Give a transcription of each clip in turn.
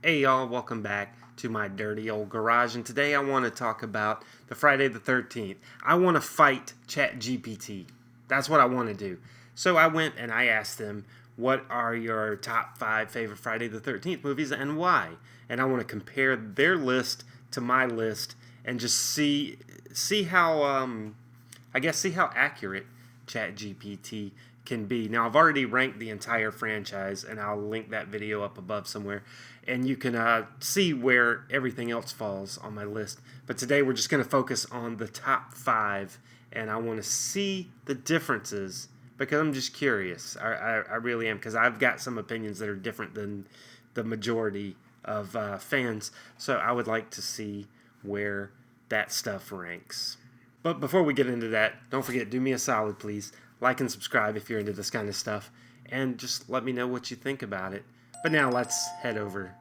Hey y'all, welcome back to my dirty old garage, and today I want to talk about the Friday the 13th. I want to fight ChatGPT. That's what I want to do. So I went and I asked them, what are your top 5 favorite Friday the 13th movies and why? And I want to compare their list to my list and just see how see how accurate ChatGPT can be. Now, I've already ranked the entire franchise, and I'll link that video up above somewhere, and you can see where everything else falls on my list. But today we're just going to focus on the top 5, and I want to see the differences because I'm just curious. I really am, because I've got some opinions that are different than the majority of fans, so I would like to see where that stuff ranks. But before we get into that, don't forget, do me a solid, please. Like and subscribe if you're into this kind of stuff, and just let me know what you think about it. But now let's head over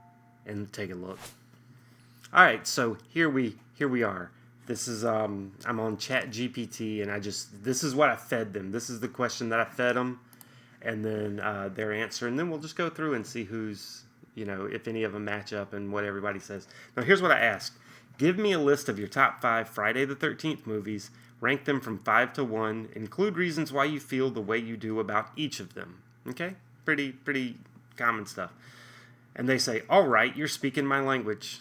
and take a look. All right, so here we are. This is I'm on ChatGPT, and this is what I fed them. This is the question that I fed them, and then their answer, and then we'll just go through and see who's, if any of them match up and what everybody says. Now here's what I asked. Give me a list of your top 5 Friday the 13th movies. Rank them from 5 to 1. Include reasons why you feel the way you do about each of them. Okay? Pretty common stuff. And they say, all right, you're speaking my language.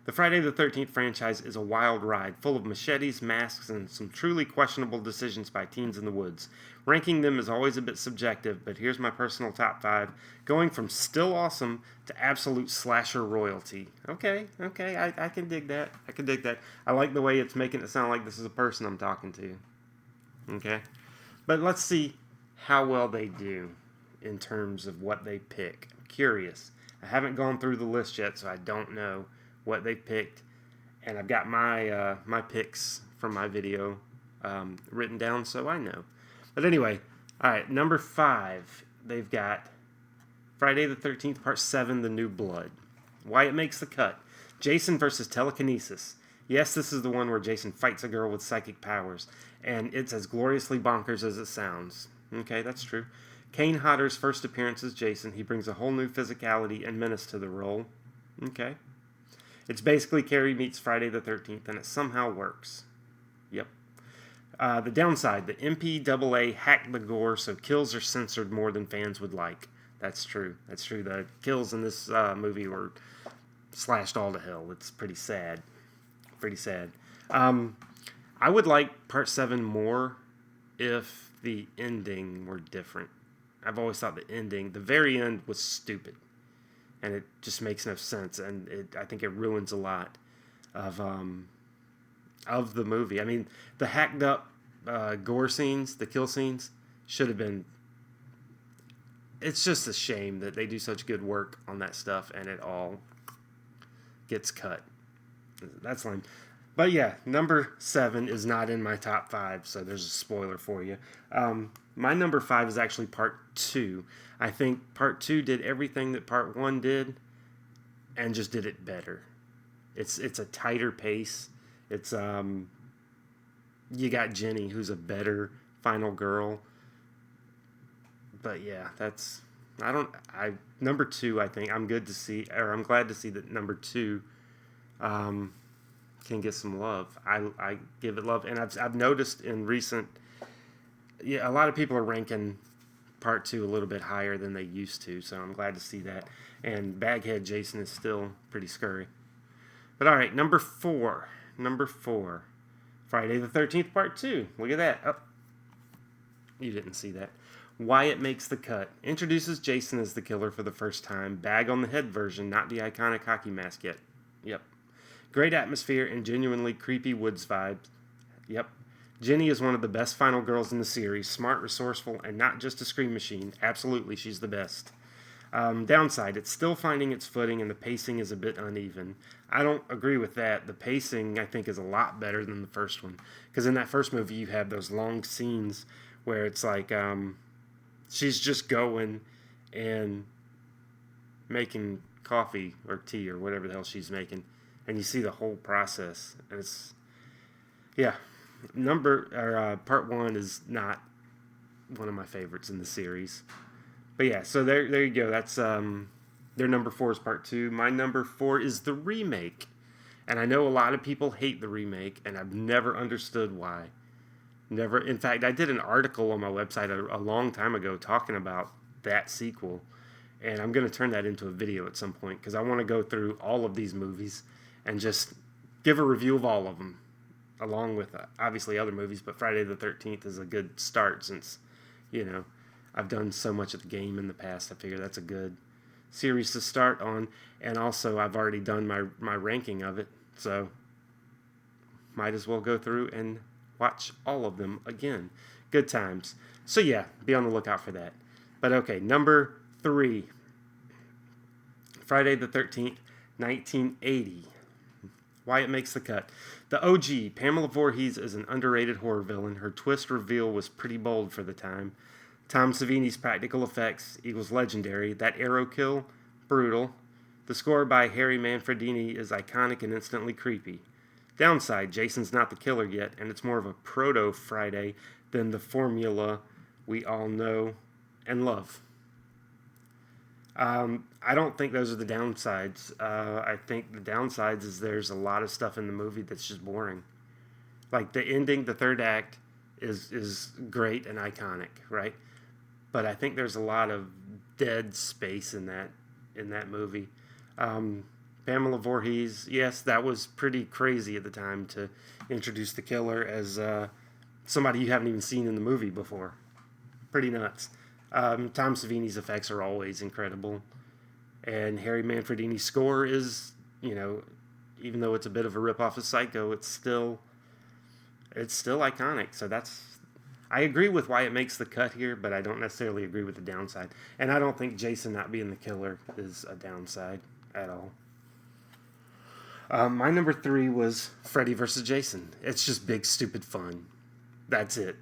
The Friday the 13th franchise is a wild ride, full of machetes, masks, and some truly questionable decisions by teens in the woods. Ranking them is always a bit subjective, but here's my personal top 5, going from still awesome to absolute slasher royalty. Okay, I can dig that. I like the way it's making it sound like this is a person I'm talking to. Okay? But let's see how well they do in terms of what they pick. I'm curious. I haven't gone through the list yet, so I don't know what they picked, and I've got my my picks from my video written down, so I know. But anyway, all right, number 5, they've got Friday the 13th, Part 7, The New Blood. Why it makes the cut. Jason versus telekinesis. Yes, this is the one where Jason fights a girl with psychic powers, and it's as gloriously bonkers as it sounds. Okay, that's true. Kane Hodder's first appearance as Jason. He brings a whole new physicality and menace to the role. Okay. It's basically Carrie meets Friday the 13th, and it somehow works. Yep. The downside, the MPAA hacked the gore, so kills are censored more than fans would like. That's true. The kills in this movie were slashed all to hell. It's pretty sad. I would like Part 7 more if the ending were different. I've always thought the very end was stupid. And it just makes no sense, and I think it ruins a lot of the movie. I mean, the hacked up gore scenes, the kill scenes, should have been. It's just a shame that they do such good work on that stuff, and it all gets cut. That's lame. But yeah, number 7 is not in my top 5, so there's a spoiler for you. My number 5 is actually Part 2. I think Part 2 did everything that Part 1 did, and just did it better. It's a tighter pace. It's you got Jenny, who's a better final girl. But yeah, number 2. I think I'm glad to see that number 2 can get some love. I give it love, and I've noticed in recent, a lot of people are ranking Part 2 a little bit higher than they used to, so I'm glad to see that. And Baghead Jason is still pretty scurry. But all right, number 4, Friday the 13th Part 2. Look at that. Oh, you didn't see that. Why it makes the cut. Introduces Jason as the killer for the first time. Bag on the head version, not the iconic hockey mask yet. Yep. Great atmosphere and genuinely creepy woods vibes. Yep. Jenny is one of the best final girls in the series. Smart, resourceful, and not just a scream machine. Absolutely, she's the best. Downside, it's still finding its footing, and the pacing is a bit uneven. I don't agree with that. The pacing, I think, is a lot better than the first one. Because in that first movie, you have those long scenes where it's like she's just going and making coffee or tea or whatever the hell she's making. And you see the whole process. And it's, yeah. Part 1 is not one of my favorites in the series. But yeah, so there you go. That's Their number 4 is part 2. My number 4 is the remake. And I know a lot of people hate the remake, and I've never understood why. Never. In fact, I did an article on my website a long time ago talking about that sequel. And I'm going to turn that into a video at some point because I want to go through all of these movies and just give a review of all of them, along with obviously other movies. But Friday the 13th is a good start since, I've done so much of the game in the past. I figure that's a good series to start on. And also, I've already done my ranking of it. So, might as well go through and watch all of them again. Good times. So, yeah, be on the lookout for that. But okay, number 3. Friday the 13th, 1980. Why it makes the cut. The OG, Pamela Voorhees, is an underrated horror villain. Her twist reveal was pretty bold for the time. Tom Savini's practical effects equals legendary. That arrow kill, brutal. The score by Harry Manfredini is iconic and instantly creepy. Downside, Jason's not the killer yet, and it's more of a proto-Friday than the formula we all know and love. I don't think those are the downsides. I think the downsides is there's a lot of stuff in the movie that's just boring. Like the ending, the third act is great and iconic, right? But I think there's a lot of dead space in that movie. Pamela Voorhees, yes, that was pretty crazy at the time to introduce the killer as somebody you haven't even seen in the movie before. Pretty nuts. Tom Savini's effects are always incredible. And Harry Manfredini's score is, even though it's a bit of a ripoff of Psycho, it's still iconic. So I agree with why it makes the cut here, but I don't necessarily agree with the downside. And I don't think Jason not being the killer is a downside at all. My number 3 was Freddy vs. Jason. It's just big, stupid fun. That's it.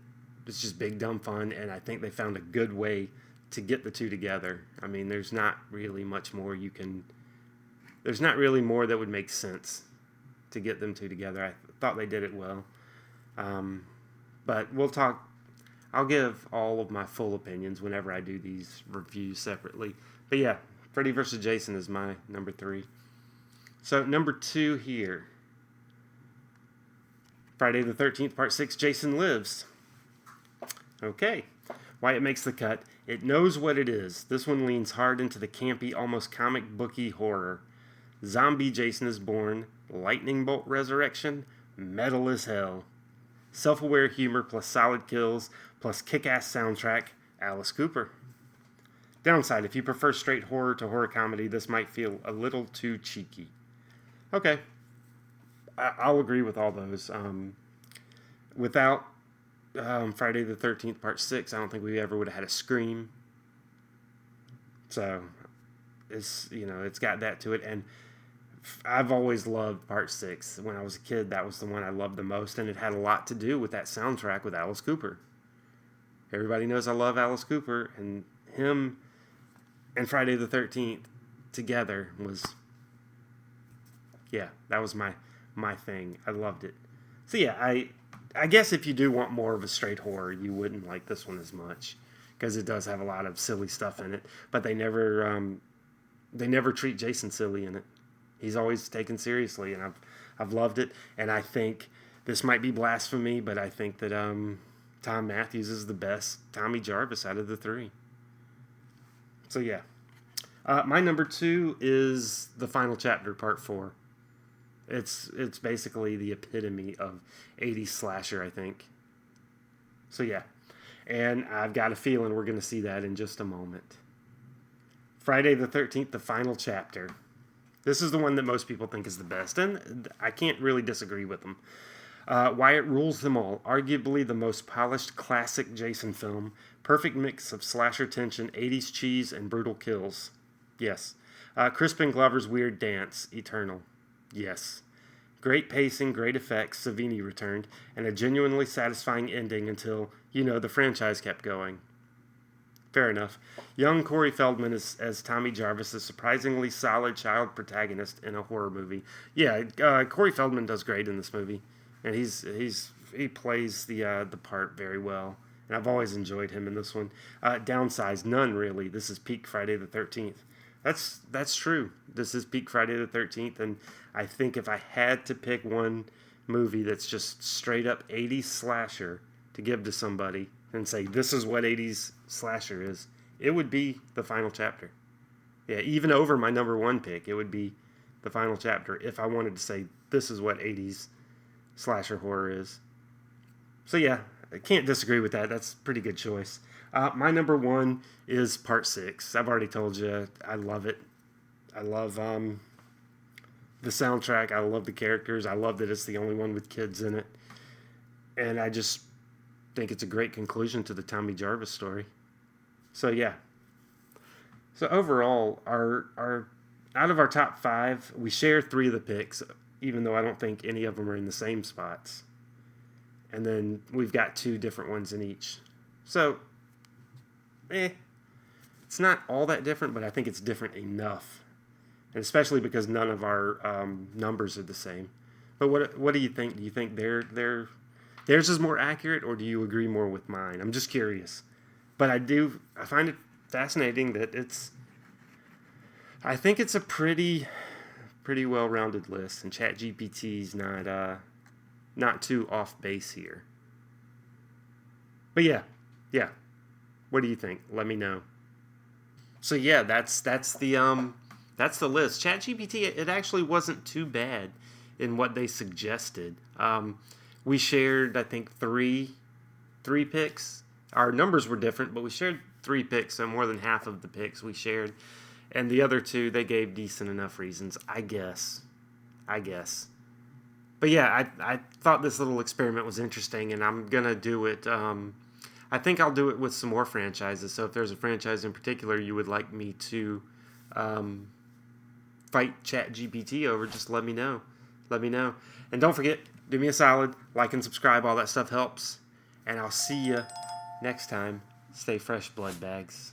It's just big, dumb fun, and I think they found a good way to get the two together. I mean, there's not really much more there's not really more that would make sense to get them two together. I thought they did it well. But I'll give all of my full opinions whenever I do these reviews separately. But yeah, Freddy vs. Jason is my number 3. So number 2 here. Friday the 13th, Part 6, Jason Lives. Okay. Why it makes the cut. It knows what it is. This one leans hard into the campy, almost comic booky horror. Zombie Jason is born. Lightning bolt resurrection. Metal as hell. Self-aware humor plus solid kills plus kick-ass soundtrack. Alice Cooper. Downside, if you prefer straight horror to horror comedy, this might feel a little too cheeky. Okay. I'll agree with all those. Without Friday the 13th, Part 6, I don't think we ever would have had a Scream. So, it's got that to it. And I've always loved Part 6. When I was a kid, that was the one I loved the most. And it had a lot to do with that soundtrack with Alice Cooper. Everybody knows I love Alice Cooper. And him and Friday the 13th together was... Yeah, that was my thing. I loved it. So yeah, I guess if you do want more of a straight horror, you wouldn't like this one as much because it does have a lot of silly stuff in it. But they never treat Jason silly in it. He's always taken seriously, and I've loved it. And I think this might be blasphemy, but I think that Tom Matthews is the best Tommy Jarvis out of the 3. So yeah, my number 2 is the final chapter, Part 4. It's basically the epitome of 80s slasher, I think. So yeah, and I've got a feeling we're going to see that in just a moment. Friday the 13th, the final chapter. This is the one that most people think is the best, and I can't really disagree with them. Why it rules them all. Arguably the most polished classic Jason film. Perfect mix of slasher tension, 80s cheese, and brutal kills. Yes. Crispin Glover's weird dance, eternal. Yes. Great pacing, great effects, Savini returned, and a genuinely satisfying ending until, the franchise kept going. Fair enough. Young Corey Feldman as Tommy Jarvis, a surprisingly solid child protagonist in a horror movie. Yeah, Corey Feldman does great in this movie, and he plays the part very well, and I've always enjoyed him in this one. Downsides, none really. This is peak Friday the 13th. That's true. This is peak Friday the 13th, and I think if I had to pick one movie that's just straight up 80s slasher to give to somebody and say this is what 80s slasher is, it would be The Final Chapter. Yeah, even over my number one pick, it would be The Final Chapter if I wanted to say this is what 80s slasher horror is. So yeah, I can't disagree with that. That's a pretty good choice. My number one is Part 6. I've already told you I love it. I love the soundtrack. I love the characters. I love that it's the only one with kids in it. And I just think it's a great conclusion to the Tommy Jarvis story. So yeah. So overall, our out of our top 5, we share 3 of the picks, even though I don't think any of them are in the same spots. And then we've got 2 different ones in each. So, it's not all that different, but I think it's different enough. And especially because none of our numbers are the same. But what do you think? Do you think theirs is more accurate, or do you agree more with mine? I'm just curious. But I find it fascinating that I think it's a pretty well-rounded list, and ChatGPT's not too off base here. But yeah. What do you think? Let me know. So yeah, that's the list. ChatGPT, it actually wasn't too bad in what they suggested. We shared, I think, three picks. Our numbers were different, but we shared 3 picks, so more than half of the picks we shared. And the other 2, they gave decent enough reasons, I guess. But yeah, I thought this little experiment was interesting, and I'm going to do it. I think I'll do it with some more franchises. So if there's a franchise in particular you would like me to fight ChatGPT over, just let me know. And don't forget, do me a solid, like and subscribe. All that stuff helps. And I'll see you next time. Stay fresh, blood bags.